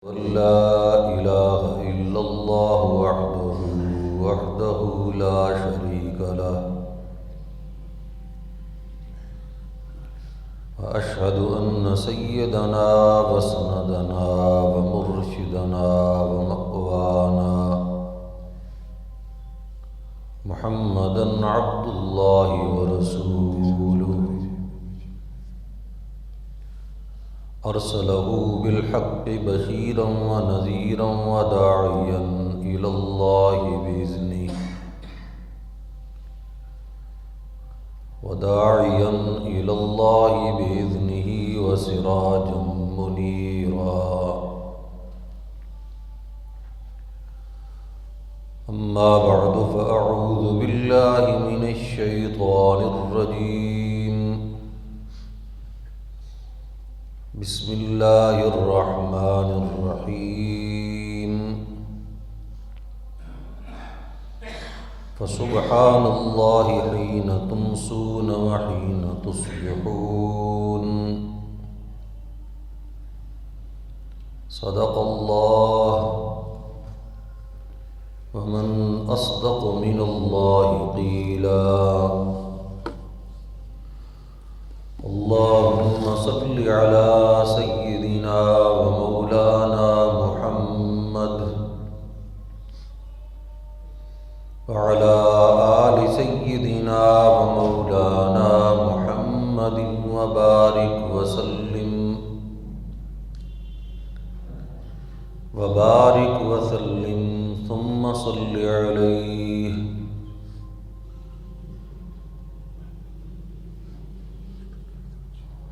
لا إله إلا الله وحده لا شريك له وأشهد أن سيدنا وسندنا ومرشدنا ومأوانا محمدا عبد الله ورسوله أرسله بالحق بشيرا ونذيرا وداعيا إلى الله بإذنه وسراجا منيرا. أما بعد فأعوذ بالله من الشيطان الرجيم. بسم الله الرحمن الرحيم. فسبحان الله حين تمسون وحين تصبحون. صدق الله ومن أصدق من الله قيلا. اللهم صل على سيدنا ومولانا محمد وعلى آل سيدنا ومولانا محمد وبارك وسلم ثم صل عليه.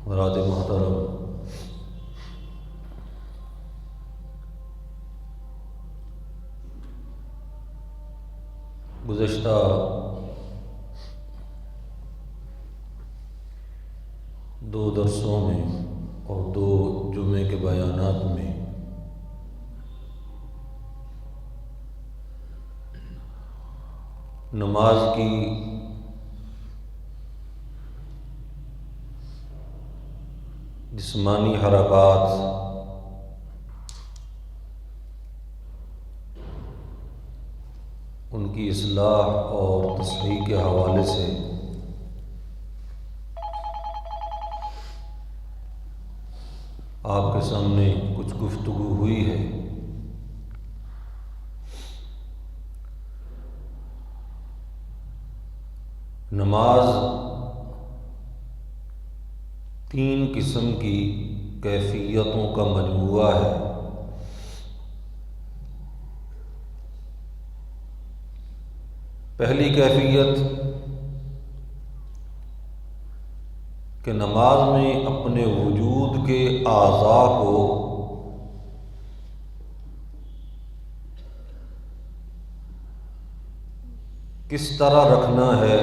حضرات محترم، گزشتہ دو درسوں میں اور دو جمعے کے بیانات میں نماز کی جسمانی حرکات ان کی اصلاح اور تصحیح کے حوالے سے آپ کے سامنے کچھ گفتگو ہوئی ہے. نماز تین قسم کی کیفیتوں کا مجموعہ ہے. پہلی کیفیت کہ نماز میں اپنے وجود کے اعضاء کو کس طرح رکھنا ہے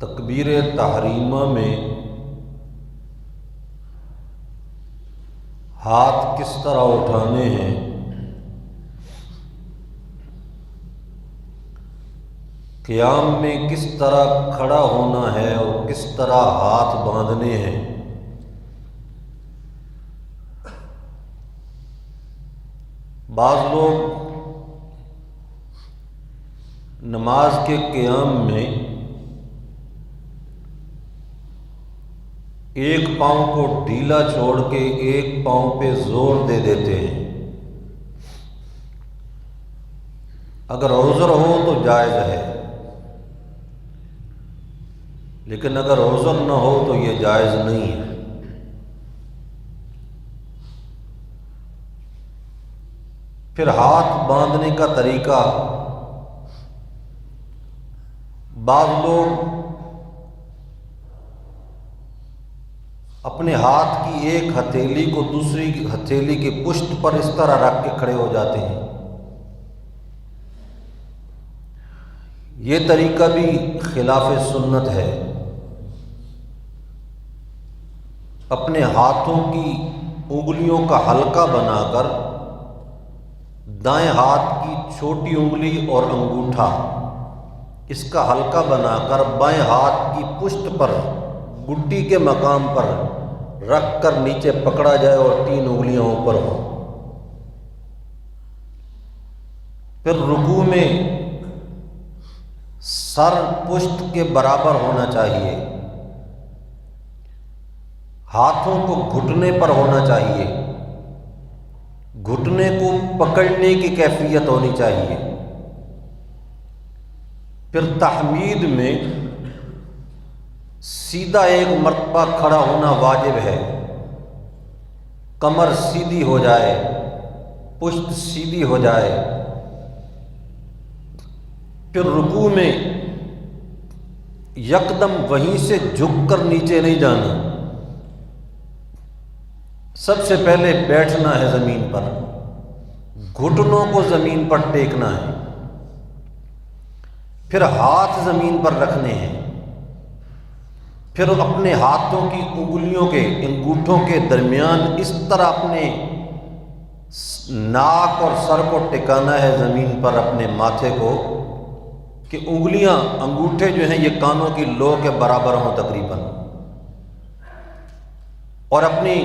تکبیر تحریمہ میں ہاتھ کس طرح اٹھانے ہیں، قیام میں کس طرح کھڑا ہونا ہے اور کس طرح ہاتھ باندھنے ہیں. بعض لوگ نماز کے قیام میں ایک پاؤں کو ڈھیلا چھوڑ کے ایک پاؤں پہ زور دے دیتے ہیں. اگر عذر ہو تو جائز ہے، لیکن اگر عذر نہ ہو تو یہ جائز نہیں ہے. پھر ہاتھ باندھنے کا طریقہ، بعض لوگ اپنے ہاتھ کی ایک ہتھیلی کو دوسری ہتھیلی کی پشت پر اس طرح رکھ کے کھڑے ہو جاتے ہیں. یہ طریقہ بھی خلاف سنت ہے. اپنے ہاتھوں کی انگلیوں کا حلقہ بنا کر دائیں ہاتھ کی چھوٹی انگلی اور انگوٹھا اس کا حلقہ بنا کر بائیں ہاتھ کی پشت پر گڈی کے مقام پر رکھ کر نیچے پکڑا جائے اور 3 انگلیاں اوپر ہوں۔ پھر رکوع میں سر پشت کے برابر ہونا چاہیے، ہاتھوں کو گھٹنے پر ہونا چاہیے، گھٹنے کو پکڑنے کی کیفیت ہونی چاہیے۔ پھر تحمید میں سیدھا 1 مرتبہ کھڑا ہونا واجب ہے، کمر سیدھی ہو جائے، پشت سیدھی ہو جائے۔ پھر رکوع میں یکدم وہیں سے جھک کر نیچے نہیں جانا، سب سے پہلے بیٹھنا ہے زمین پر، گھٹنوں کو زمین پر ٹیکنا ہے، پھر ہاتھ زمین پر رکھنے ہیں، پھر اپنے ہاتھوں کی انگلیوں کے انگوٹھوں کے درمیان اس طرح اپنے ناک اور سر کو ٹکانا ہے زمین پر، اپنے ماتھے کو، کہ انگلیاں انگوٹھے جو ہیں یہ کانوں کی لو کے برابر ہوں تقریباً، اور اپنی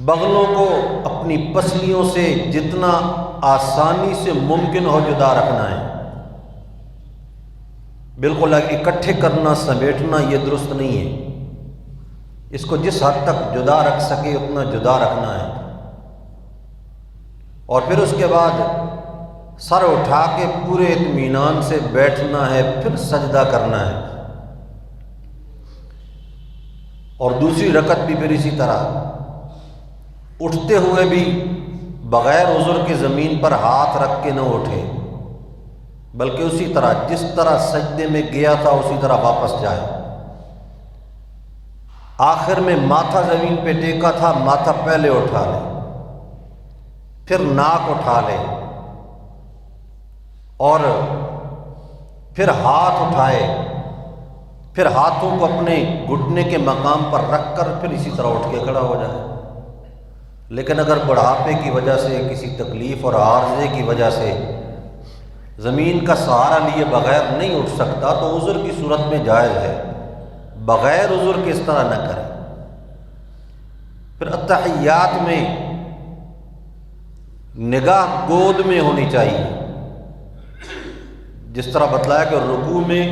بغلوں کو اپنی پسلیوں سے جتنا آسانی سے ممکن ہو جدا رکھنا ہے۔ بالکل اکٹھے کرنا، سمیٹنا یہ درست نہیں ہے، اس کو جس حد تک جدا رکھ سکے اتنا جدا رکھنا ہے۔ اور پھر اس کے بعد سر اٹھا کے پورے اطمینان سے بیٹھنا ہے، پھر سجدہ کرنا ہے، اور دوسری رکعت بھی پھر اسی طرح اٹھتے ہوئے بھی بغیر عذر کے زمین پر ہاتھ رکھ کے نہ اٹھے، بلکہ اسی طرح جس طرح سجدے میں گیا تھا اسی طرح واپس جائے۔ آخر میں ماتھا زمین پہ ٹیکا تھا، ماتھا پہلے اٹھا لے، پھر ناک اٹھا لے، اور پھر ہاتھ اٹھائے، پھر ہاتھوں کو اپنے گھٹنے کے مقام پر رکھ کر پھر اسی طرح اٹھ کے کھڑا ہو جائے۔ لیکن اگر بڑھاپے کی وجہ سے، کسی تکلیف اور عارضے کی وجہ سے زمین کا سہارا لیے بغیر نہیں اٹھ سکتا تو عذر کی صورت میں جائز ہے، بغیر عذر کے اس طرح نہ کرے۔ پھر اتحیات میں نگاہ گود میں ہونی چاہیے، جس طرح بتلایا کہ رکوع میں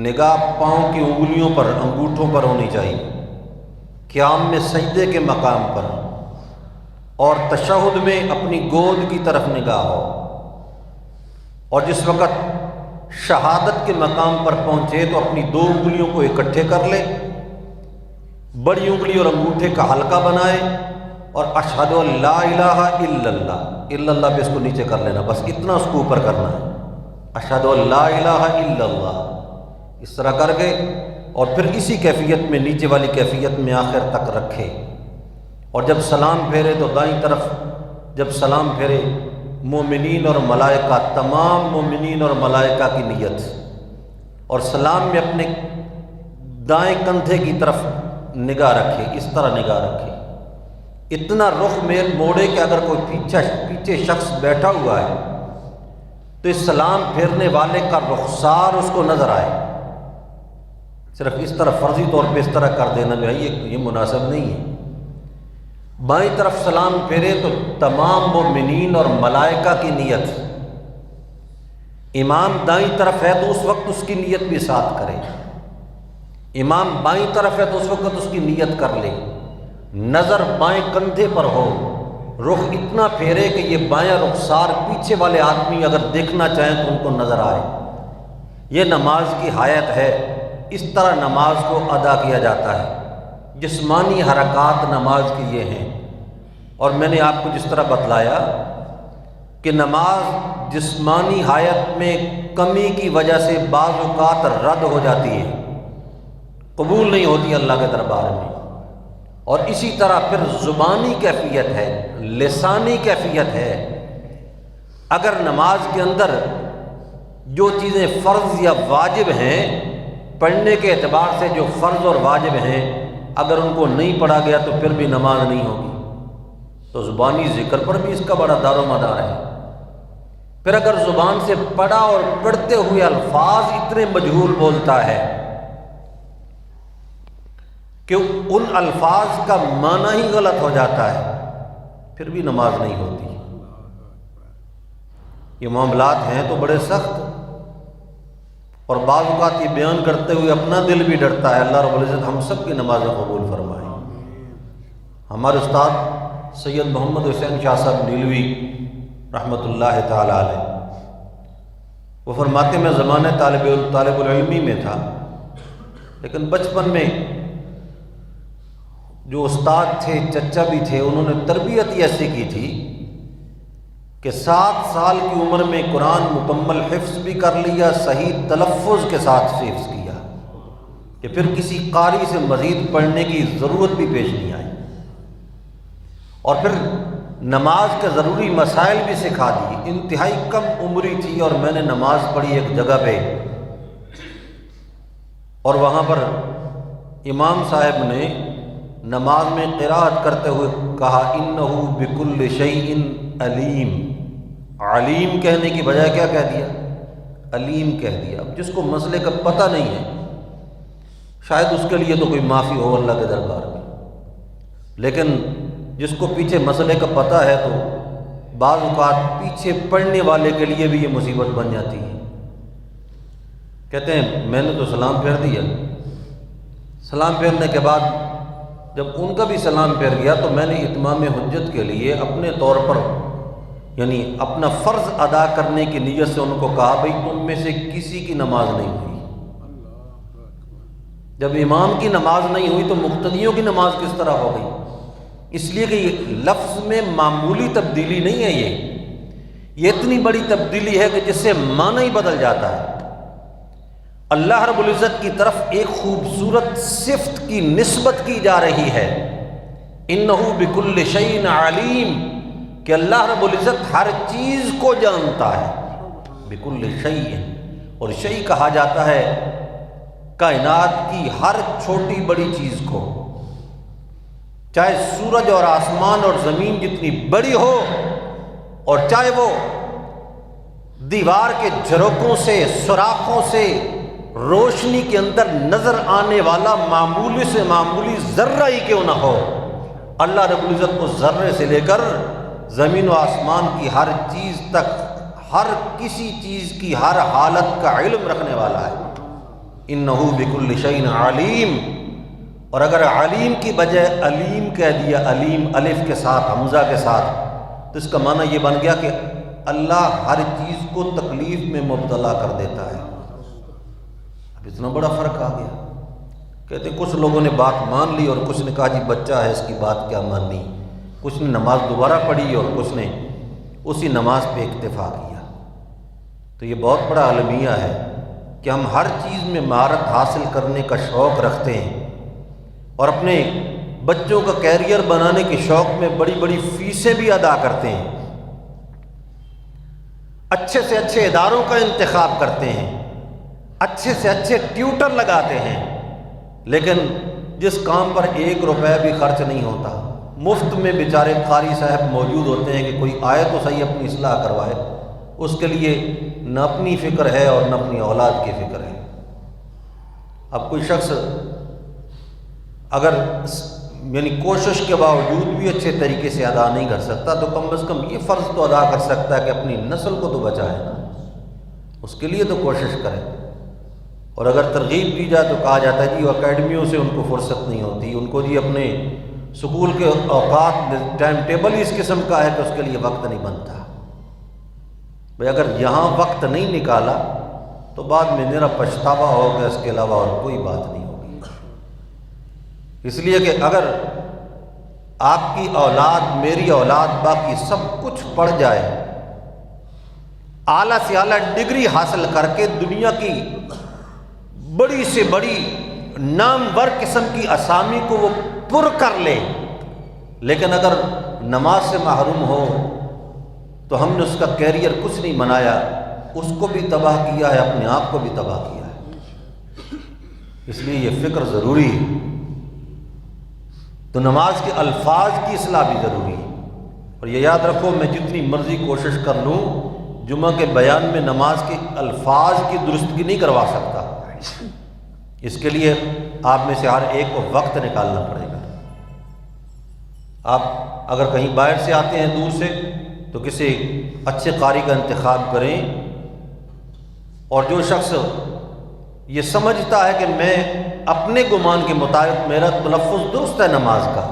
نگاہ پاؤں کی انگلیوں پر، انگوٹھوں پر ہونی چاہیے، قیام میں سجدے کے مقام پر، اور تشہد میں اپنی گود کی طرف نگاہ ہو، اور جس وقت شہادت کے مقام پر پہنچے تو اپنی 2 انگلیوں کو اکٹھے کر لے، بڑی انگلی اور انگوٹھے کا حلقہ بنائے، اور اشہد ان لا الہ الا اللہ، الا اللہ پہ اس کو نیچے کر لینا، بس اتنا اس کو اوپر کرنا ہے، اشہد ان لا الہ الا اللہ، اس طرح کر کے، اور پھر اسی کیفیت میں، نیچے والی کیفیت میں آخر تک رکھے۔ اور جب سلام پھیرے تو دائیں طرف جب سلام پھیرے مومنین اور ملائکہ، تمام مومنین اور ملائکہ کی نیت، اور سلام میں اپنے دائیں کندھے کی طرف نگاہ رکھے، اس طرح نگاہ رکھے، اتنا رخ میل موڑے کہ اگر کوئی پیچھے شخص بیٹھا ہوا ہے تو اس سلام پھیرنے والے کا رخسار اس کو نظر آئے۔ صرف اس طرح فرضی طور پہ اس طرح کر دینا جو ہے یہ مناسب نہیں ہے۔ بائیں طرف سلام پھیرے تو تمام مومنین اور ملائکہ کی نیت، امام دائیں طرف ہے تو اس وقت اس کی نیت بھی ساتھ کرے، امام بائیں طرف ہے تو اس وقت اس کی نیت کر لے، نظر بائیں کندھے پر ہو، رخ اتنا پھیرے کہ یہ بائیں رخسار پیچھے والے آدمی اگر دیکھنا چاہیں تو ان کو نظر آئے۔ یہ نماز کی حیت ہے، اس طرح نماز کو ادا کیا جاتا ہے۔ جسمانی حرکات نماز کی یہ ہیں، اور میں نے آپ کو جس طرح بتلایا کہ نماز جسمانی حیت میں کمی کی وجہ سے بعض اوقات رد ہو جاتی ہے، قبول نہیں ہوتی اللہ کے دربار میں، اور اسی طرح پھر زبانی کیفیت ہے، لسانی کیفیت ہے۔ اگر نماز کے اندر جو چیزیں فرض یا واجب ہیں، پڑھنے کے اعتبار سے جو فرض اور واجب ہیں، اگر ان کو نہیں پڑھا گیا تو پھر بھی نماز نہیں ہوگی، تو زبانی ذکر پر بھی اس کا بڑا دار و مدار ہے۔ پھر اگر زبان سے پڑھا اور پڑھتے ہوئے الفاظ اتنے مجہول بولتا ہے کہ ان الفاظ کا معنی ہی غلط ہو جاتا ہے، پھر بھی نماز نہیں ہوتی۔ یہ معاملات ہیں تو بڑے سخت، اور بعض اوقات یہ بیان کرتے ہوئے اپنا دل بھی ڈرتا ہے۔ اللہ رب العزت ہم سب کی نمازیں قبول فرمائے۔ ہمارے استاد سید محمد حسین شاہ صاحب نیلوی رحمۃ اللہ تعالی علیہ، وہ فرماتے میں زمانے طالب العلمی میں تھا، لیکن بچپن میں جو استاد تھے، چچا بھی تھے، انہوں نے تربیت ایسی کی تھی کہ 7 سال کی عمر میں قرآن مکمل حفظ بھی کر لیا، صحیح تلفظ کے ساتھ حفظ کیا کہ پھر کسی قاری سے مزید پڑھنے کی ضرورت بھی پیش نہیں آئی، اور پھر نماز کے ضروری مسائل بھی سکھا دی۔ انتہائی کم عمری تھی اور میں نے نماز پڑھی ایک جگہ پہ، اور وہاں پر امام صاحب نے نماز میں قراءت کرتے ہوئے کہا انہو بکل شیء علیم۔ علیم کہنے کی بجائے کیا کہہ دیا؟ علیم کہہ دیا۔ اب جس کو مسئلے کا پتہ نہیں ہے، شاید اس کے لیے تو کوئی معافی ہو اللہ کے دربار میں، لیکن جس کو پیچھے مسئلے کا پتہ ہے تو بعض اوقات پیچھے پڑھنے والے کے لیے بھی یہ مصیبت بن جاتی ہے۔ کہتے ہیں میں نے تو سلام پھیر دیا، سلام پھیرنے کے بعد جب ان کا بھی سلام پھیر گیا تو میں نے اتمام حجت کے لیے اپنے طور پر، یعنی اپنا فرض ادا کرنے کی نیت سے ان کو کہا بھئی تم میں سے کسی کی نماز نہیں ہوئی۔ جب امام کی نماز نہیں ہوئی تو مقتدیوں کی نماز کس طرح ہو گئی؟ اس لیے کہ یہ لفظ میں معمولی تبدیلی نہیں ہے، یہ اتنی بڑی تبدیلی ہے کہ جس سے معنی ہی بدل جاتا ہے۔ اللہ رب العزت کی طرف ایک خوبصورت صفت کی نسبت کی جا رہی ہے، انہو بکل شیء علیم، کہ اللہ رب العزت ہر چیز کو جانتا ہے، بکل شیء، اور شیء کہا جاتا ہے کائنات کی ہر چھوٹی بڑی چیز کو، چاہے سورج اور آسمان اور زمین جتنی بڑی ہو، اور چاہے وہ دیوار کے جھروکوں سے، سوراخوں سے روشنی کے اندر نظر آنے والا معمولی سے معمولی ذرہ ہی کیوں نہ ہو، اللہ رب العزت اس ذرے سے لے کر زمین و آسمان کی ہر چیز تک، ہر کسی چیز کی ہر حالت کا علم رکھنے والا ہے۔ انہو بکل شیء علیم، اور اگر علیم کی بجائے علیم کہہ دیا، علیم الف کے ساتھ، حمزہ کے ساتھ، تو اس کا معنی یہ بن گیا کہ اللہ ہر چیز کو تکلیف میں مبتلا کر دیتا ہے۔ اب اتنا بڑا فرق آ گیا۔ کہتے ہیں کچھ لوگوں نے بات مان لی اور کچھ نے کہا جی بچہ ہے اس کی بات کیا ماننی، کچھ نے نماز دوبارہ پڑھی اور کچھ نے اسی نماز پہ اکتفا کیا۔ تو یہ بہت بڑا المیہ ہے کہ ہم ہر چیز میں مہارت حاصل کرنے کا شوق رکھتے ہیں، اور اپنے بچوں کا کیریئر بنانے کے شوق میں بڑی بڑی فیسیں بھی ادا کرتے ہیں، اچھے سے اچھے اداروں کا انتخاب کرتے ہیں، اچھے سے اچھے ٹیوٹر لگاتے ہیں، لیکن جس کام پر 1 روپے بھی خرچ نہیں ہوتا، مفت میں بیچارے قاری صاحب موجود ہوتے ہیں کہ کوئی آئے تو صحیح اپنی اصلاح کروائے، اس کے لیے نہ اپنی فکر ہے اور نہ اپنی اولاد کی فکر ہے۔ اب کوئی شخص اگر یعنی کوشش کے باوجود بھی اچھے طریقے سے ادا نہیں کر سکتا تو کم از کم یہ فرض تو ادا کر سکتا ہے کہ اپنی نسل کو تو بچائے نا، اس کے لیے تو کوشش کرے۔ اور اگر ترغیب دی جائے تو کہا جاتا ہے جی اکیڈمیوں سے ان کو فرصت نہیں ہوتی، ان کو جی اپنے سکول کے اوقات ٹائم ٹیبل ہی اس قسم کا ہے کہ اس کے لیے وقت نہیں بنتا۔ بھئی اگر یہاں وقت نہیں نکالا تو بعد میں میرا پچھتاوا ہوگا، اس کے علاوہ اور کوئی بات نہیں ہوگی۔ اس لیے کہ اگر آپ کی اولاد، میری اولاد، باقی سب کچھ پڑھ جائے، اعلیٰ سے اعلیٰ ڈگری حاصل کر کے دنیا کی بڑی سے بڑی نامور قسم کی اسامی کو وہ پر کر لے، لیکن اگر نماز سے محروم ہو تو ہم نے اس کا کیریئر کچھ نہیں بنایا، اس کو بھی تباہ کیا ہے، اپنے آپ کو بھی تباہ کیا ہے۔ اس لیے یہ فکر ضروری ہے۔ تو نماز کے الفاظ کی اصلاح بھی ضروری ہے، اور یہ یاد رکھو میں جتنی مرضی کوشش کر لوں جمعہ کے بیان میں نماز کے الفاظ کی درستگی نہیں کروا سکتا، اس کے لیے آپ میں سے ہر ایک کو وقت نکالنا پڑے گا۔ آپ اگر کہیں باہر سے آتے ہیں دور سے تو کسی اچھے قاری کا انتخاب کریں، اور جو شخص یہ سمجھتا ہے کہ میں اپنے گمان کے مطابق میرا تلفظ درست ہے نماز کا،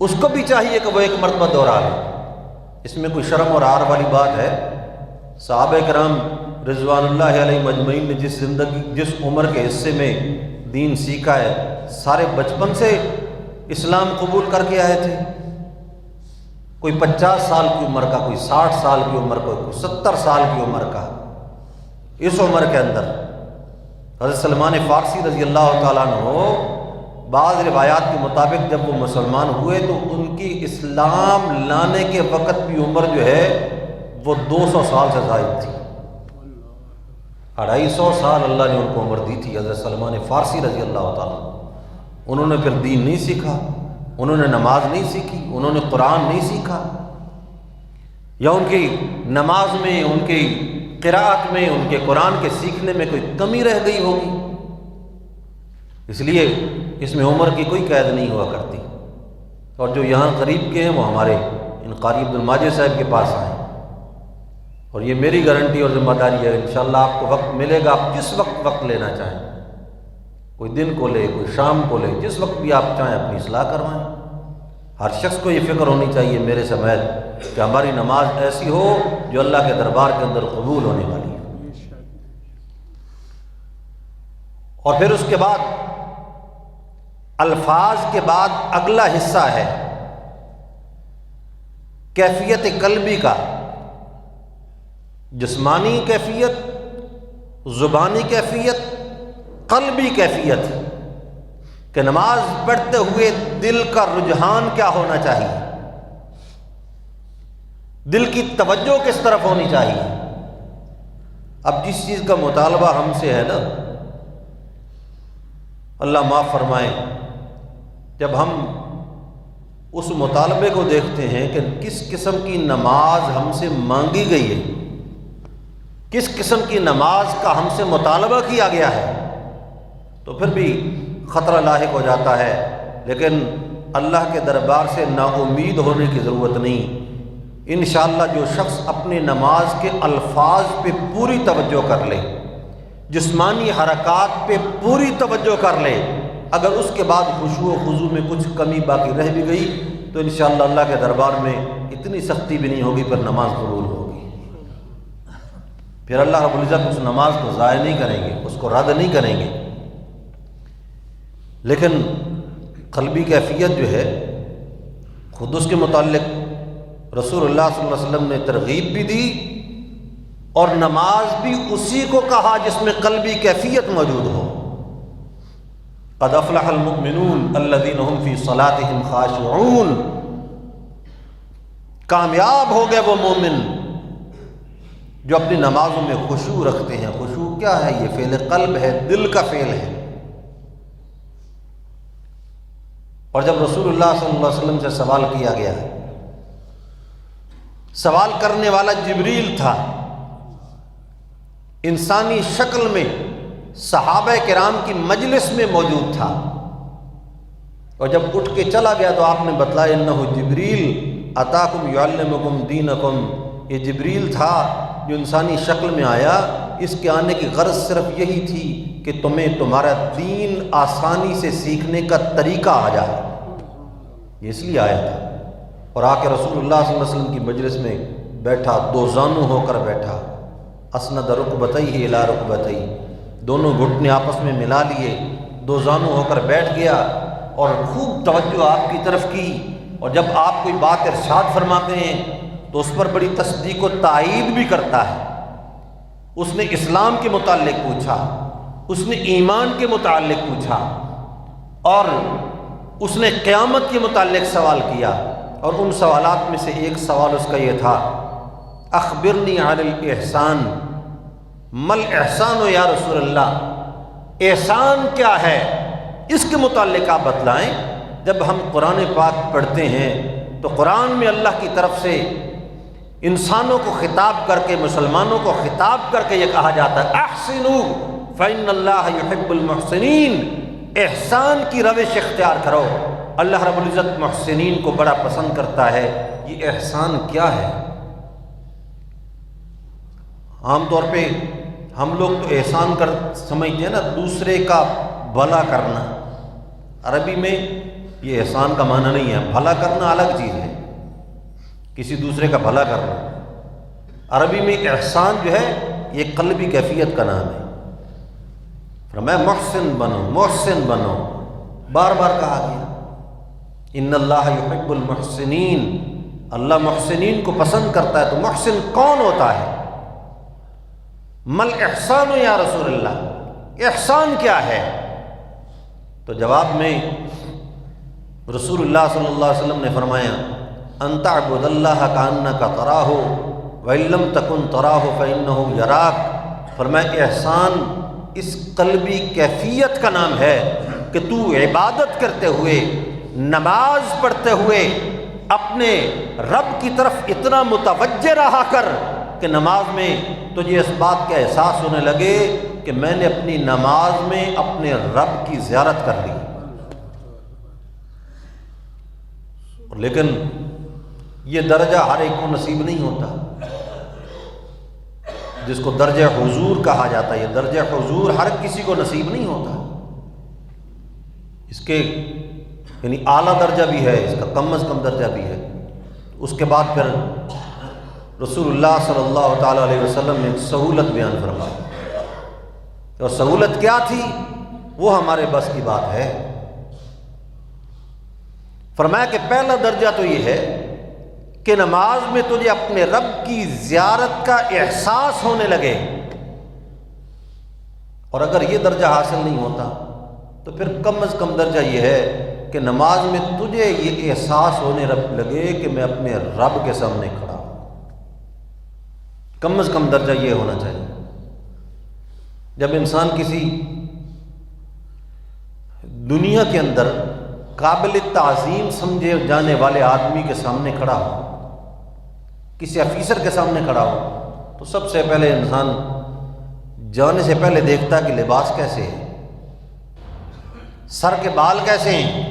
اس کو بھی چاہیے کہ وہ ایک مرتبہ دوہرا لے۔ اس میں کوئی شرم اور عار والی بات ہے؟ صحابہ کرام رضوان اللہ علیہ مجمعین نے جس عمر کے حصے میں دین سیکھا ہے، سارے بچپن سے اسلام قبول کر کے آئے تھے۔ کوئی 50 سال کی عمر کا، کوئی 60 سال کی عمر کا، کوئی 70 سال کی عمر کا۔ اس عمر کے اندر حضرت سلمان فارسی رضی اللہ تعالیٰ عنہ، بعض روایات کے مطابق جب وہ مسلمان ہوئے تو ان کی اسلام لانے کے وقت کی عمر جو ہے وہ 200 سال سے زائد تھی۔ 250 سال اللہ نے ان کو عمر دی تھی حضرت سلمان فارسی رضی اللہ تعالیٰ عنہ۔ انہوں نے پھر دین نہیں سیکھا، انہوں نے نماز نہیں سیکھی، انہوں نے قرآن نہیں سیکھا، یا ان کی نماز میں، ان کی قراءت میں، ان کے قرآن کے سیکھنے میں کوئی کمی رہ گئی ہوگی۔ اس لیے اس میں عمر کی کوئی قید نہیں ہوا کرتی۔ اور جو یہاں قریب کے ہیں وہ ہمارے ان قاری عبد الماجد صاحب کے پاس آئیں، اور یہ میری گارنٹی اور ذمہ داری ہے، انشاءاللہ آپ کو وقت ملے گا، آپ جس وقت لینا چاہیں، کوئی دن کو لے، کوئی شام کو لے، جس وقت بھی آپ چاہیں اپنی اصلاح کروائیں۔ ہر شخص کو یہ فکر ہونی چاہیے میرے سمیت کہ ہماری نماز ایسی ہو جو اللہ کے دربار کے اندر قبول ہونے والی ہے۔ اور پھر اس کے بعد الفاظ کے بعد اگلا حصہ ہے کیفیت قلبی کا، جسمانی کیفیت، زبانی کیفیت، قلبی کیفیت، کہ نماز پڑھتے ہوئے دل کا رجحان کیا ہونا چاہیے، دل کی توجہ کس طرف ہونی چاہیے۔ اب جس چیز کا مطالبہ ہم سے ہے نا، اللہ معاف فرمائے، جب ہم اس مطالبے کو دیکھتے ہیں کہ کس قسم کی نماز ہم سے مانگی گئی ہے، کس قسم کی نماز کا ہم سے مطالبہ کیا گیا ہے، تو پھر بھی خطرہ لاحق ہو جاتا ہے۔ لیکن اللہ کے دربار سے نا امید ہونے کی ضرورت نہیں۔ انشاءاللہ جو شخص اپنی نماز کے الفاظ پہ پوری توجہ کر لے، جسمانی حرکات پہ پوری توجہ کر لے، اگر اس کے بعد خشوع و خضوع میں کچھ کمی باقی رہ بھی گئی تو انشاءاللہ اللہ کے دربار میں اتنی سختی بھی نہیں ہوگی، پر نماز قبول ہوگی۔ پھر اللہ رب العزت اس نماز کو ضائع نہیں کریں گے، اس کو رد نہیں کریں گے۔ لیکن قلبی کیفیت جو ہے، خود اس کے متعلق رسول اللہ صلی اللہ علیہ وسلم نے ترغیب بھی دی، اور نماز بھی اسی کو کہا جس میں قلبی کیفیت موجود ہو۔ قد افلح المؤمنون الذین هم فی صلاتهم خاشعون، کامیاب ہو گئے وہ مومن جو اپنی نمازوں میں خشوع رکھتے ہیں۔ خشوع کیا ہے؟ یہ فعل قلب ہے، دل کا فعل ہے۔ اور جب رسول اللہ صلی اللہ علیہ وسلم سے سوال کیا گیا، سوال کرنے والا جبریل تھا، انسانی شکل میں صحابہ کرام کی مجلس میں موجود تھا، اور جب اٹھ کے چلا گیا تو آپ نے بتلایا انہ جبریل اتاکم یعلمکم دینکم، یہ جبریل تھا جو انسانی شکل میں آیا، اس کے آنے کی غرض صرف یہی تھی کہ تمہیں تمہارا دین آسانی سے سیکھنے کا طریقہ آ جائے، یہ اس لیے آیا تھا۔ اور آ کے رسول اللہ صلی اللہ علیہ وسلم کی مجلس میں بیٹھا، دو زانو ہو کر بیٹھا، اسند رکبتیہ الی رکبتیہ، دونوں گھٹنے آپس میں ملا لیے، دو زانو ہو کر بیٹھ گیا، اور خوب توجہ آپ کی طرف کی۔ اور جب آپ کوئی بات ارشاد فرماتے ہیں تو اس پر بڑی تصدیق و تائید بھی کرتا ہے۔ اس نے اسلام کے متعلق پوچھا، اس نے ایمان کے متعلق پوچھا، اور اس نے قیامت کے متعلق سوال کیا۔ اور ان سوالات میں سے ایک سوال اس کا یہ تھا، اخبرنی عن الاحسان، مل احسان یا رسول اللہ، احسان کیا ہے، اس کے متعلق آپ بتلائیں۔ جب ہم قرآن پاک پڑھتے ہیں تو قرآن میں اللہ کی طرف سے انسانوں کو خطاب کر کے، مسلمانوں کو خطاب کر کے یہ کہا جاتا ہے احسنوا فإن اللہ یحب المحسنین، احسان کی روش اختیار کرو، اللہ رب العزت محسنین کو بڑا پسند کرتا ہے۔ یہ احسان کیا ہے؟ عام طور پہ ہم لوگ تو احسان سمجھتے ہیں نا دوسرے کا بھلا کرنا، عربی میں یہ احسان کا معنی نہیں ہے، بھلا کرنا الگ چیز ہے، کسی دوسرے کا بھلا کرنا۔ عربی میں احسان جو ہے یہ قلبی کیفیت کا نام ہے۔ فرمایا محسن بنو، محسن بنو، بار بار کہا گیا۔ ان اللہ یحب المحسنین، اللہ محسنین کو پسند کرتا ہے۔ تو محسن کون ہوتا ہے؟ مل احسان یا رسول اللہ، احسان کیا ہے؟ تو جواب میں رسول اللہ صلی اللہ علیہ وسلم نے فرمایا ان تعبد اللہ کانک تراہ وان لم تکن تراہ فانہ یراک۔ فرمایا احسان اس قلبی کیفیت کا نام ہے کہ تو عبادت کرتے ہوئے، نماز پڑھتے ہوئے اپنے رب کی طرف اتنا متوجہ رہا کر کہ نماز میں تجھے اس بات کا احساس ہونے لگے کہ میں نے اپنی نماز میں اپنے رب کی زیارت کر لی۔ لیکن یہ درجہ ہر ایک کو نصیب نہیں ہوتا، جس کو درجہ حضور کہا جاتا ہے۔ یہ درجہ حضور ہر کسی کو نصیب نہیں ہوتا، اس کے یعنی اعلیٰ درجہ بھی ہے، اس کا کم از کم درجہ بھی ہے۔ اس کے بعد پھر رسول اللہ صلی اللہ تعالیٰ علیہ وسلم نے ایک سہولت بیان فرمائی، اور سہولت کیا تھی وہ ہمارے بس کی بات ہے۔ فرمایا کہ پہلا درجہ تو یہ ہے کہ نماز میں تجھے اپنے رب کی زیارت کا احساس ہونے لگے، اور اگر یہ درجہ حاصل نہیں ہوتا تو پھر کم از کم درجہ یہ ہے کہ نماز میں تجھے یہ احساس ہونے لگے کہ میں اپنے رب کے سامنے کھڑا ہوں۔ کم از کم درجہ یہ ہونا چاہیے۔ جب انسان کسی دنیا کے اندر قابل تعظیم سمجھے جانے والے آدمی کے سامنے کھڑا ہو، کسی آفیسر کے سامنے کھڑا ہو، تو سب سے پہلے انسان جانے سے پہلے دیکھتا ہے کہ لباس کیسے ہے، سر کے بال کیسے ہیں۔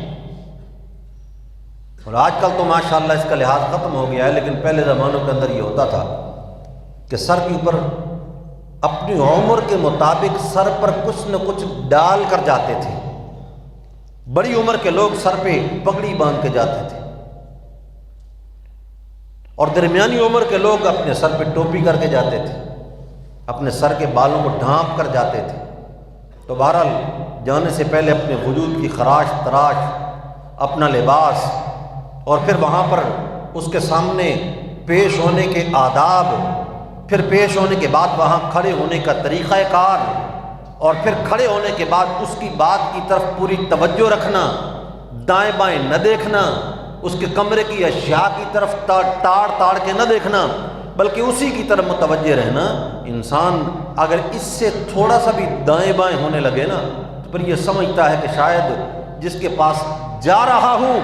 اور آج کل تو ماشاءاللہ اس کا لحاظ ختم ہو گیا ہے، لیکن پہلے زمانوں کے اندر یہ ہوتا تھا کہ سر کے اوپر اپنی عمر کے مطابق سر پر کچھ نہ کچھ ڈال کر جاتے تھے۔ بڑی عمر کے لوگ سر پہ پگڑی باندھ کے جاتے تھے، اور درمیانی عمر کے لوگ اپنے سر پہ ٹوپی کر کے جاتے تھے، اپنے سر کے بالوں کو ڈھانپ کر جاتے تھے۔ تو بہرحال جانے سے پہلے اپنے وجود کی خراش تراش، اپنا لباس، اور پھر وہاں پر اس کے سامنے پیش ہونے کے آداب، پھر پیش ہونے کے بعد وہاں کھڑے ہونے کا طریقہ کار، اور پھر کھڑے ہونے کے بعد اس کی بات کی طرف پوری توجہ رکھنا، دائیں بائیں نہ دیکھنا، اس کے کمرے کی اشیاء کی طرف تاڑ کے نہ دیکھنا، بلکہ اسی کی طرف متوجہ رہنا۔ انسان اگر اس سے تھوڑا سا بھی دائیں بائیں ہونے لگے نا تو پھر یہ سمجھتا ہے کہ شاید جس کے پاس جا رہا ہوں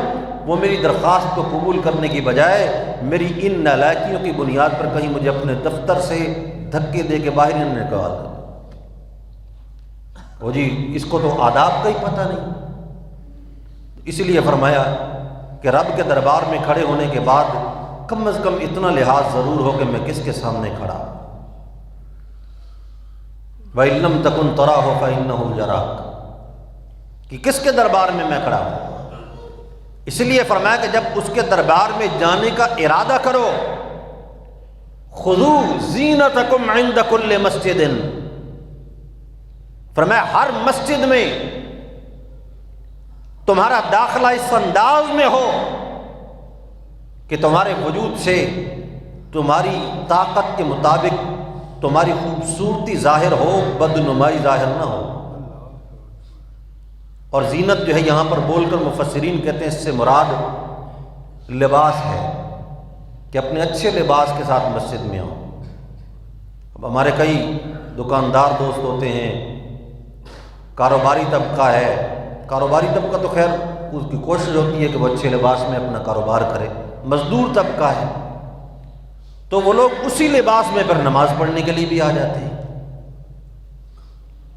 وہ میری درخواست کو قبول کرنے کی بجائے میری ان نالائکیوں کی بنیاد پر کہیں مجھے اپنے دفتر سے دھکے دے کے باہر نہ نکال دے۔ وہ جی اس کو تو آداب کا ہی پتہ نہیں۔ اسی لیے فرمایا کہ رب کے دربار میں کھڑے ہونے کے بعد کم از کم اتنا لحاظ ضرور ہو کہ میں کس کے سامنے کھڑا ہوں۔ وَإِن لَّمْ تَكُن تَرَاهُ فَإِنَّهُ يَرَاكَ، کہ کس کے دربار میں میں کھڑا ہوں۔ اس لیے فرمایا کہ جب اس کے دربار میں جانے کا ارادہ کرو، خُذُوا زِینَتَکُمْ عِندَ كُلِّ مَسْجِدٍ، فرمایا ہر مسجد میں تمہارا داخلہ اس انداز میں ہو کہ تمہارے وجود سے تمہاری طاقت کے مطابق تمہاری خوبصورتی ظاہر ہو، بدنمائی ظاہر نہ ہو۔ اور زینت جو ہے یہاں پر بول کر مفسرین کہتے ہیں اس سے مراد لباس ہے، کہ اپنے اچھے لباس کے ساتھ مسجد میں آؤ۔ اب ہمارے کئی دکاندار دوست ہوتے ہیں، کاروباری طبقہ ہے، کاروباری طبقہ تو خیر اس کی کوشش ہوتی ہے کہ وہ اچھے لباس میں اپنا کاروبار کرے، مزدور طبقہ ہے تو وہ لوگ اسی لباس میں پھر نماز پڑھنے کے لیے بھی آ جاتے ہیں۔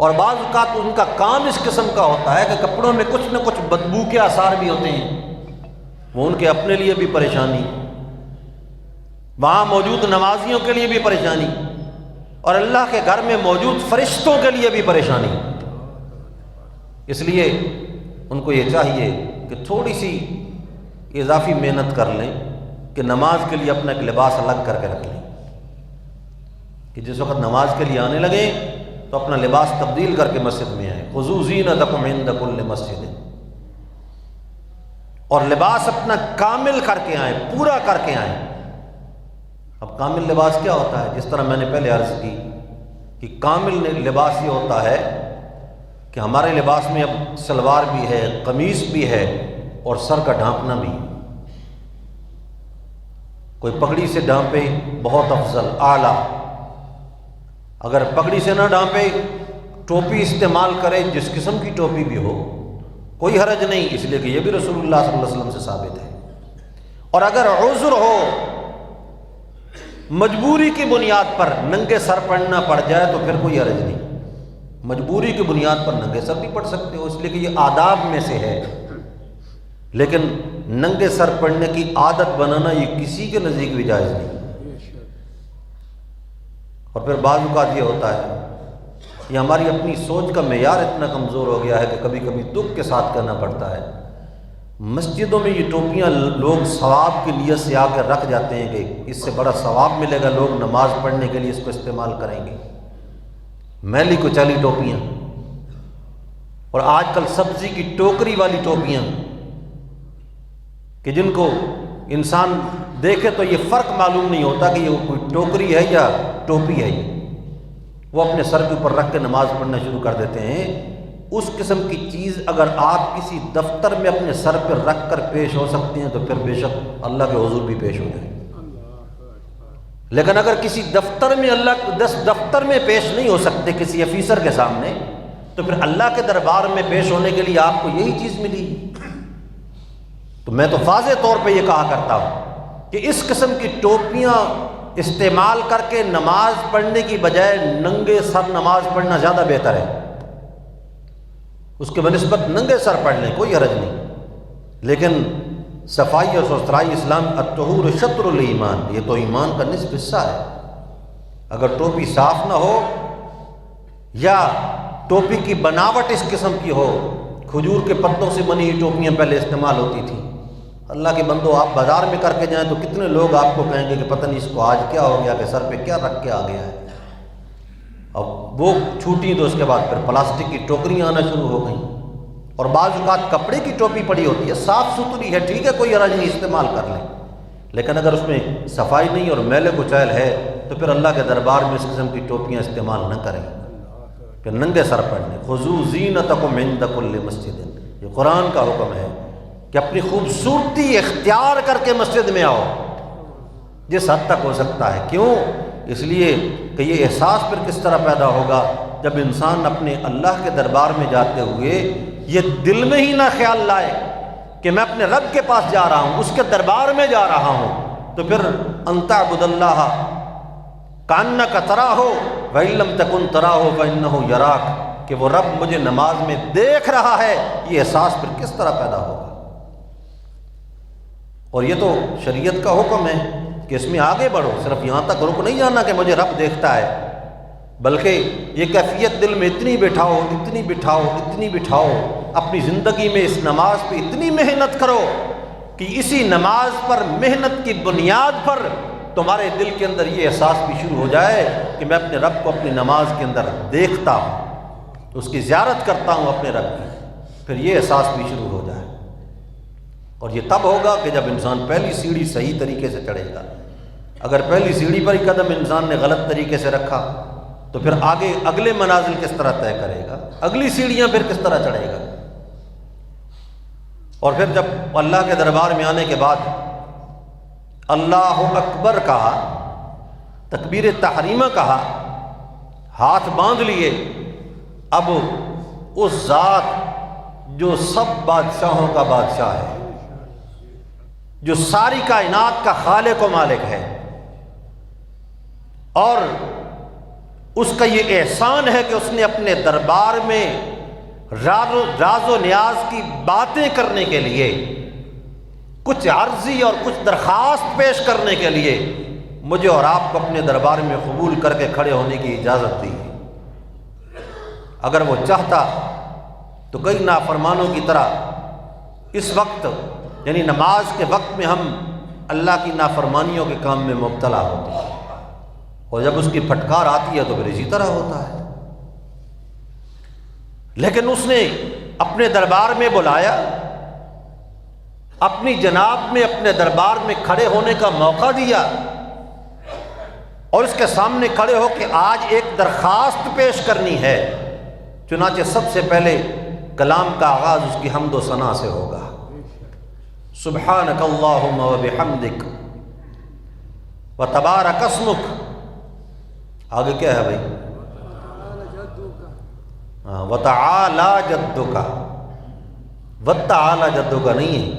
اور بعض اوقات ان کا کام اس قسم کا ہوتا ہے کہ کپڑوں میں کچھ نہ کچھ بدبو کے آثار بھی ہوتے ہیں، وہ ان کے اپنے لیے بھی پریشانی، وہاں موجود نمازیوں کے لیے بھی پریشانی، اور اللہ کے گھر میں موجود فرشتوں کے لیے بھی پریشانی۔ اس لیے ان کو یہ چاہیے کہ تھوڑی سی اضافی محنت کر لیں کہ نماز کے لیے اپنا ایک لباس الگ کر کے رکھ لیں، کہ جس وقت نماز کے لیے آنے لگیں تو اپنا لباس تبدیل کر کے مسجد میں آئیں۔ خذوا زینتکم عند کل مسجد، اور لباس اپنا کامل کر کے آئیں، پورا کر کے آئیں۔ اب کامل لباس کیا ہوتا ہے؟ جس طرح میں نے پہلے عرض کی کہ کامل لباس یہ ہوتا ہے کہ ہمارے لباس میں اب شلوار بھی ہے، قمیص بھی ہے، اور سر کا ڈھانپنا بھی۔ کوئی پگڑی سے ڈھانپے بہت افضل، اعلیٰ، اگر پگڑی سے نہ ڈھانپے ٹوپی استعمال کرے، جس قسم کی ٹوپی بھی ہو، کوئی حرج نہیں، اس لیے کہ یہ بھی رسول اللہ صلی اللہ علیہ وسلم سے ثابت ہے۔ اور اگر عذر ہو، مجبوری کی بنیاد پر ننگے سر پڑھنا پڑ جائے تو پھر کوئی حرج نہیں، مجبوری کی بنیاد پر ننگے سر بھی پڑھ سکتے ہو، اس لیے کہ یہ آداب میں سے ہے۔ لیکن ننگے سر پڑھنے کی عادت بنانا یہ کسی کے نزدیک بھی جائز نہیں۔ اور پھر بعض اوقات یہ ہوتا ہے، یہ ہماری اپنی سوچ کا معیار اتنا کمزور ہو گیا ہے کہ کبھی کبھی دکھ کے ساتھ کرنا پڑتا ہے، مسجدوں میں یہ ٹوپیاں لوگ ثواب کی نیت سے آ کر رکھ جاتے ہیں کہ اس سے بڑا ثواب ملے گا، لوگ نماز پڑھنے کے لیے اس کو استعمال کریں گے، میلی کچیلی ٹوپیاں، اور آج کل سبزی کی ٹوکری والی ٹوپیاں کہ جن کو انسان دیکھے تو یہ فرق معلوم نہیں ہوتا کہ یہ کوئی ٹوکری ہے یا ٹوپی ہے، وہ اپنے سر کے اوپر رکھ کے نماز پڑھنا شروع کر دیتے ہیں۔ اس قسم کی چیز اگر آپ کسی دفتر میں اپنے سر پہ رکھ کر پیش ہو سکتے ہیں تو پھر بے شک اللہ کے حضور بھی پیش ہو جائیں، لیکن اگر کسی دفتر میں دفتر میں پیش نہیں ہو سکتے کسی افیسر کے سامنے، تو پھر اللہ کے دربار میں پیش ہونے کے لیے آپ کو یہی چیز ملی۔ تو میں تو واضح طور پہ یہ کہا کرتا ہوں کہ اس قسم کی ٹوپیاں استعمال کر کے نماز پڑھنے کی بجائے ننگے سر نماز پڑھنا زیادہ بہتر ہے، اس کے بنسبت ننگے سر پڑھ لیں، کوئی حرج نہیں۔ لیکن صفائی اور ستھرائی اسلام، الطہور شطر الایمان، یہ تو ایمان کا نصف حصہ ہے۔ اگر ٹوپی صاف نہ ہو یا ٹوپی کی بناوٹ اس قسم کی ہو، کھجور کے پتوں سے بنی ہوئی ٹوپیاں پہلے استعمال ہوتی تھیں، اللہ کے بندو آپ بازار میں کر کے جائیں تو کتنے لوگ آپ کو کہیں گے کہ پتہ نہیں اس کو آج کیا ہو گیا کہ سر پہ کیا رکھ کے آ گیا ہے۔ اب وہ چھوٹی تو اس کے بعد پھر پلاسٹک کی ٹوکریاں آنا شروع ہو گئیں، اور بعض اوقات کپڑے کی ٹوپی پڑی ہوتی ہے، صاف ستھری ہے، ٹھیک ہے، کوئی حرج نہیں، استعمال کر لیں، لیکن اگر اس میں صفائی نہیں اور میل کچیل ہے تو پھر اللہ کے دربار میں اس قسم کی ٹوپیاں استعمال نہ کریں، پھر ننگے سر پڑھنے۔ خذوا زینتکم عند کل مسجد، یہ قرآن کا حکم ہے کہ اپنی خوبصورتی اختیار کر کے مسجد میں آؤ جس حد تک ہو سکتا ہے۔ کیوں؟ اس لیے کہ یہ احساس پھر کس طرح پیدا ہوگا جب انسان اپنے اللہ کے دربار میں جاتے ہوئے یہ دل میں ہی نہ خیال لائے کہ میں اپنے رب کے پاس جا رہا ہوں، اس کے دربار میں جا رہا ہوں، تو پھر ان تعبد اللہ کانک تراہ وان لم تکن تراہ فانہ یراک، کہ وہ رب مجھے نماز میں دیکھ رہا ہے، یہ احساس پھر کس طرح پیدا ہوگا۔ اور یہ تو شریعت کا حکم ہے کہ اس میں آگے بڑھو، صرف یہاں تک رک نہیں جانا کہ مجھے رب دیکھتا ہے، بلکہ یہ کیفیت دل میں اتنی بٹھاؤ، اتنی بٹھاؤ، اتنی بٹھاؤ، اپنی زندگی میں اس نماز پہ اتنی محنت کرو کہ اسی نماز پر محنت کی بنیاد پر تمہارے دل کے اندر یہ احساس بھی شروع ہو جائے کہ میں اپنے رب کو اپنی نماز کے اندر دیکھتا ہوں، اس کی زیارت کرتا ہوں اپنے رب کی، پھر یہ احساس بھی شروع ہو جائے۔ اور یہ تب ہوگا کہ جب انسان پہلی سیڑھی صحیح طریقے سے چڑھے گا۔ اگر پہلی سیڑھی پر ہی قدم انسان نے غلط طریقے سے رکھا تو پھر آگے اگلے منازل کس طرح طے کرے گا، اگلی سیڑھیاں پھر کس طرح چڑھے گا۔ اور پھر جب اللہ کے دربار میں آنے کے بعد اللہ اکبر کہا، تکبیر تحریمہ کہا، ہاتھ باندھ لیے، اب اس ذات جو سب بادشاہوں کا بادشاہ ہے، جو ساری کائنات کا خالق و مالک ہے، اور اس کا یہ احسان ہے کہ اس نے اپنے دربار میں راز و نیاز کی باتیں کرنے کے لیے، کچھ عرضی اور کچھ درخواست پیش کرنے کے لیے مجھے اور آپ کو اپنے دربار میں قبول کر کے کھڑے ہونے کی اجازت دی۔ اگر وہ چاہتا تو کئی نافرمانوں کی طرح اس وقت یعنی نماز کے وقت میں ہم اللہ کی نافرمانیوں کے کام میں مبتلا ہوتے ہیں، اور جب اس کی پھٹکار آتی ہے تو پھر اسی طرح ہوتا ہے۔ لیکن اس نے اپنے دربار میں بلایا، اپنی جناب میں اپنے دربار میں کھڑے ہونے کا موقع دیا، اور اس کے سامنے کھڑے ہو کے آج ایک درخواست پیش کرنی ہے۔ چنانچہ سب سے پہلے کلام کا آغاز اس کی حمد و ثنا سے ہوگا۔ سبحانک اللہم و بحمدک و تبارک اسمک۔ آگے کیا ہے بھائی؟ وتعالی جدک، وتعالی جدک نہیں ہے،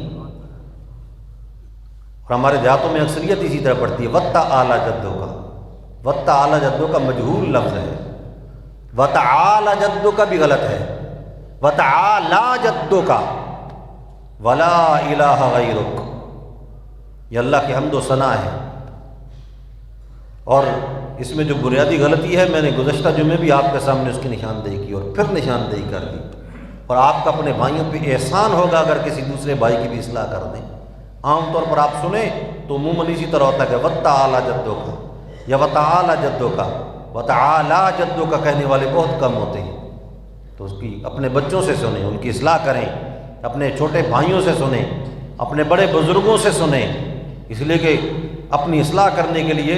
اور ہمارے دیہاتوں میں اکثریت اسی طرح پڑھتی ہے وتعالی جدک۔ وتعالی جدک مجہول لفظ ہے، وتعالی جدک بھی غلط ہے، وتعالی جدک ولا الہ غیرک۔ یہ اللہ کی حمد و ثنا ہے۔ اور اس میں جو بنیادی غلطی ہے، میں نے گزشتہ جمعے بھی آپ کے سامنے اس کی نشاندہی کی اور پھر نشاندہی کر دی، اور آپ کا اپنے بھائیوں پہ احسان ہوگا اگر کسی دوسرے بھائی کی بھی اصلاح کر دیں۔ عام طور پر آپ سنیں تو عموماً اسی طرح ہوتا ہے کہ وتعالی جدک یا وتعالی جدک، وتعالی جدک کہنے والے بہت کم ہوتے ہیں۔ تو اس کی اپنے بچوں سے سنیں، ان کی اصلاح کریں، اپنے چھوٹے بھائیوں سے سنیں، اپنے بڑے بزرگوں سے سنیں، اس لیے کہ اپنی اصلاح کرنے کے لیے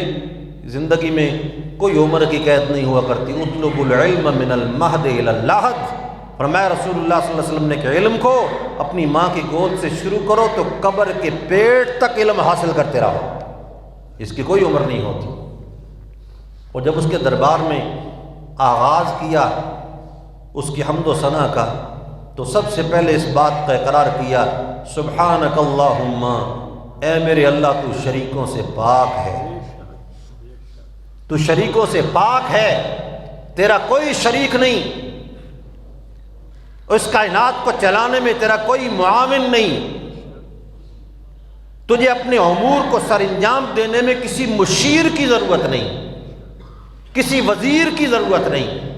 زندگی میں کوئی عمر کی قید نہیں ہوا کرتی۔ اطلب العلم من المہد الی اللحد، فرمایا رسول اللہ صلی اللہ علیہ وسلم نے کہ علم کو اپنی ماں کی گود سے شروع کرو تو قبر کے پیٹ تک علم حاصل کرتے رہو، اس کی کوئی عمر نہیں ہوتی۔ اور جب اس کے دربار میں آغاز کیا اس کی حمد و ثنا کا، تو سب سے پہلے اس بات کا اقرار کیا سبحانک اللہم، اے میرے اللہ تو شریکوں سے پاک ہے، تو شریکوں سے پاک ہے، تیرا کوئی شریک نہیں، اس کائنات کو چلانے میں تیرا کوئی معاون نہیں، تجھے اپنے امور کو سر انجام دینے میں کسی مشیر کی ضرورت نہیں، کسی وزیر کی ضرورت نہیں،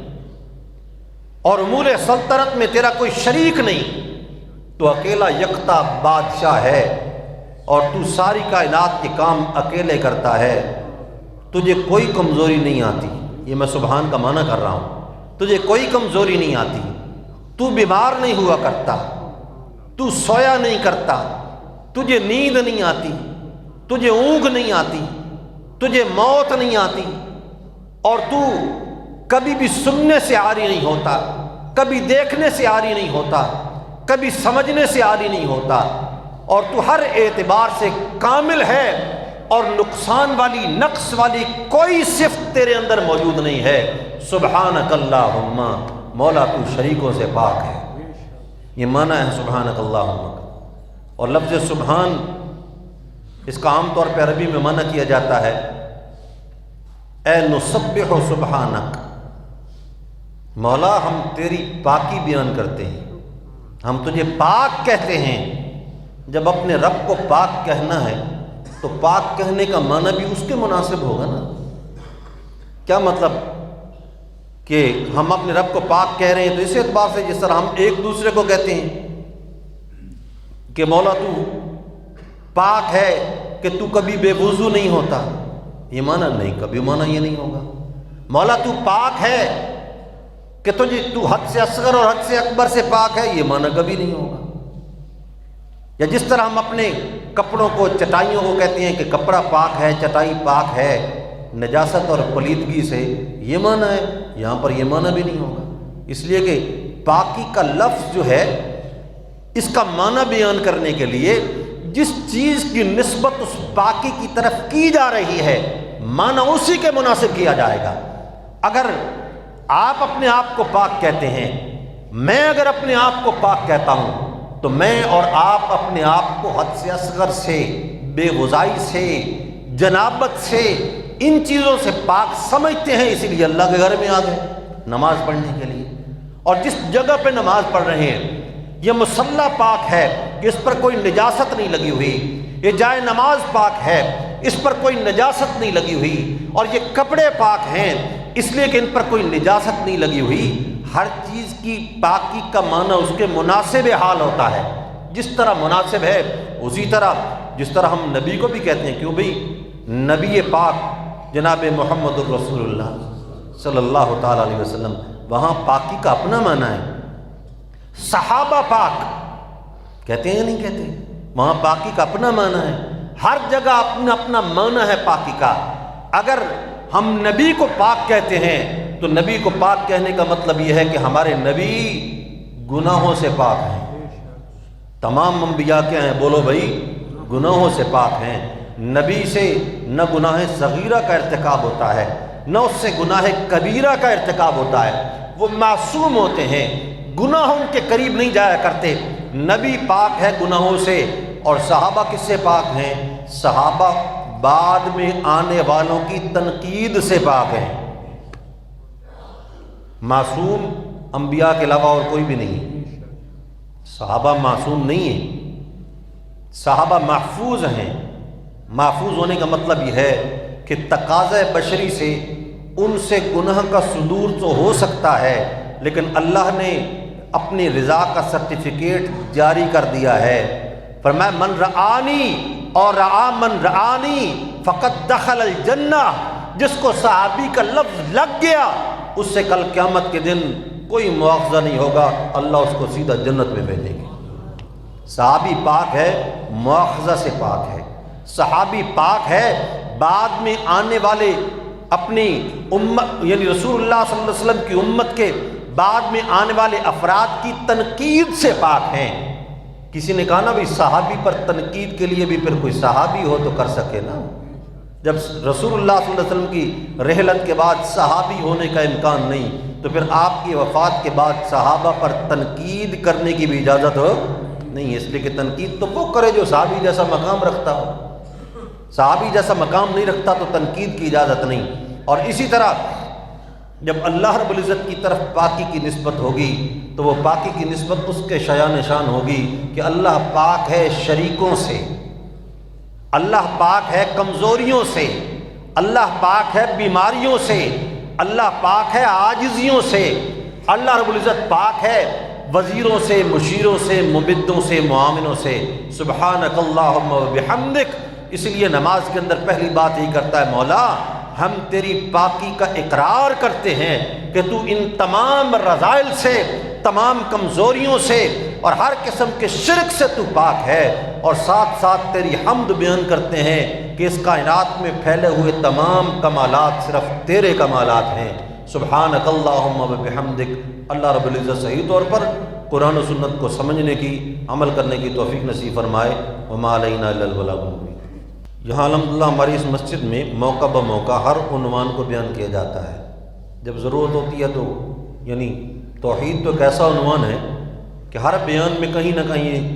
اور امور سلطنت میں تیرا کوئی شریک نہیں، تو اکیلا یکتا بادشاہ ہے اور تو ساری کائنات کے کام اکیلے کرتا ہے، تجھے کوئی کمزوری نہیں آتی۔ یہ میں سبحان کا معنی کر رہا ہوں، تجھے کوئی کمزوری نہیں آتی، تو بیمار نہیں ہوا کرتا، تو سویا نہیں کرتا، تجھے نیند نہیں آتی، تجھے اونگ نہیں آتی، تجھے موت نہیں آتی، اور تو کبھی بھی سننے سے عاری نہیں ہوتا، کبھی دیکھنے سے عاری نہیں ہوتا، کبھی سمجھنے سے عاری نہیں ہوتا، اور تو ہر اعتبار سے کامل ہے، اور نقصان والی نقص والی کوئی صفت تیرے اندر موجود نہیں ہے۔ سبحانک اللہم، مولا تو شریکوں سے پاک ہے، یہ معنی ہے سبحانک اللہم کا۔ اور لفظ سبحان اس کا عام طور پہ عربی میں معنی کیا جاتا ہے اے نسبح سبحانک، مولا ہم تیری پاکی بیان کرتے ہیں، ہم تجھے پاک کہتے ہیں۔ جب اپنے رب کو پاک کہنا ہے تو پاک کہنے کا معنی بھی اس کے مناسب ہوگا نا۔ کیا مطلب کہ ہم اپنے رب کو پاک کہہ رہے ہیں تو اس اعتبار سے جس طرح ہم ایک دوسرے کو کہتے ہیں کہ مولا تو پاک ہے کہ تو کبھی بے وضو نہیں ہوتا، یہ معنی نہیں، کبھی معنی یہ نہیں ہوگا۔ مولا تو پاک ہے کہ تو حد سے اصغر اور حد سے اکبر سے پاک ہے، یہ معنی کبھی نہیں ہوگا۔ یا جس طرح ہم اپنے کپڑوں کو، چٹائیوں کو کہتے ہیں کہ کپڑا پاک ہے، چٹائی پاک ہے نجاست اور پلیدگی سے، یہ معنی ہے، یہاں پر یہ معنی بھی نہیں ہوگا۔ اس لیے کہ پاکی کا لفظ جو ہے اس کا معنی بیان کرنے کے لیے جس چیز کی نسبت اس پاکی کی طرف کی جا رہی ہے معنی اسی کے مناسب کیا جائے گا۔ اگر آپ اپنے آپ کو پاک کہتے ہیں، میں اگر اپنے آپ کو پاک کہتا ہوں، تو میں اور آپ اپنے آپ کو حد سے اصغر سے، بے وضائی سے، جنابت سے، ان چیزوں سے پاک سمجھتے ہیں، اسی لیے اللہ کے گھر میں آ گئے نماز پڑھنے کے لیے۔ اور جس جگہ پہ نماز پڑھ رہے ہیں یہ مصلی پاک ہے کہ اس پر کوئی نجاست نہیں لگی ہوئی، یہ جائے نماز پاک ہے اس پر کوئی نجاست نہیں لگی ہوئی، اور یہ کپڑے پاک ہیں اس لیے کہ ان پر کوئی نجاست نہیں لگی ہوئی۔ ہر چیز کی پاکی کا معنی اس کے مناسب حال ہوتا ہے، جس طرح مناسب ہے اسی طرح، جس طرح ہم نبی کو بھی کہتے ہیں، کیوں بھئی نبی پاک جناب محمد الرسول اللہ صلی اللہ تعالیٰ علیہ وسلم، وہاں پاکی کا اپنا معنی ہے۔ صحابہ پاک کہتے ہیں یا نہیں کہتے؟ وہاں پاکی کا اپنا معنی ہے۔ ہر جگہ اپنا اپنا معنی ہے پاکی کا۔ اگر ہم نبی کو پاک کہتے ہیں تو نبی کو پاک کہنے کا مطلب یہ ہے کہ ہمارے نبی گناہوں سے پاک ہیں۔ تمام انبیاء کیا ہیں؟ بولو بھائی، گناہوں سے پاک ہیں۔ نبی سے نہ گناہ صغیرہ کا ارتکاب ہوتا ہے، نہ اس سے گناہ کبیرہ کا ارتکاب ہوتا ہے۔ وہ معصوم ہوتے ہیں، گناہ ان کے قریب نہیں جایا کرتے۔ نبی پاک ہے گناہوں سے، اور صحابہ کس سے پاک ہیں؟ صحابہ بعد میں آنے والوں کی تنقید سے پاک ہیں۔ معصوم انبیاء کے علاوہ اور کوئی بھی نہیں ہے، صحابہ معصوم نہیں ہیں، صحابہ محفوظ ہیں۔ محفوظ ہونے کا مطلب یہ ہے کہ تقاضۂ بشری سے ان سے گناہ کا صدور تو ہو سکتا ہے، لیکن اللہ نے اپنی رضا کا سرٹیفکیٹ جاری کر دیا ہے۔ فرمایا من رآنی اور رآ من رآنی فقد دخل الجنہ، جس کو صحابی کا لفظ لگ گیا اس سے کل قیامت کے دن کوئی مواخذہ نہیں ہوگا، اللہ اس کو سیدھا جنت میں بھیجے گا۔ صحابی پاک ہے، مواخذہ سے پاک ہے۔ صحابی پاک ہے، بعد میں آنے والے اپنی امت یعنی رسول اللہ صلی اللہ علیہ وسلم کی امت کے بعد میں آنے والے افراد کی تنقید سے پاک ہیں۔ کسی نے کہا نا بھی صحابی پر تنقید کے لیے بھی پھر کوئی صحابی ہو تو کر سکے نا۔ جب رسول اللہ صلی اللہ علیہ وسلم کی رحلت کے بعد صحابی ہونے کا امکان نہیں تو پھر آپ کی وفات کے بعد صحابہ پر تنقید کرنے کی بھی اجازت ہو نہیں ہے، اس لیے کہ تنقید تو وہ کرے جو صحابی جیسا مقام رکھتا ہو۔ صحابی جیسا مقام نہیں رکھتا تو تنقید کی اجازت نہیں۔ اور اسی طرح جب اللہ رب العزت کی طرف پاکی کی نسبت ہوگی تو وہ پاکی کی نسبت اس کے شایان شان ہوگی کہ اللہ پاک ہے شریکوں سے، اللہ پاک ہے کمزوریوں سے، اللہ پاک ہے بیماریوں سے، اللہ پاک ہے عاجزیوں سے، اللہ رب العزت پاک ہے وزیروں سے، مشیروں سے، مبدوں سے، معاونوں سے۔ سبحانک اللہم و بحمدک، اس لیے نماز کے اندر پہلی بات ہی کرتا ہے مولا ہم تیری پاکی کا اقرار کرتے ہیں کہ تو ان تمام رذائل سے، تمام کمزوریوں سے اور ہر قسم کے شرک سے تو پاک ہے، اور ساتھ ساتھ تیری حمد بیان کرتے ہیں کہ اس کائنات میں پھیلے ہوئے تمام کمالات صرف تیرے کمالات ہیں۔ سبحانک اللہم و بحمدک۔ اللہ رب العزت صحیح طور پر قرآن و سنت کو سمجھنے کی، عمل کرنے کی توفیق نصیب فرمائے۔ وما علینا الا البلاغ المبین۔ یہاں الحمدللہ ہماری اس مسجد میں موقع بموقع ہر عنوان کو بیان کیا جاتا ہے۔ جب ضرورت ہوتی ہے تو یعنی توحید تو ایک ایسا عنوان ہے کہ ہر بیان میں کہیں نہ کہیں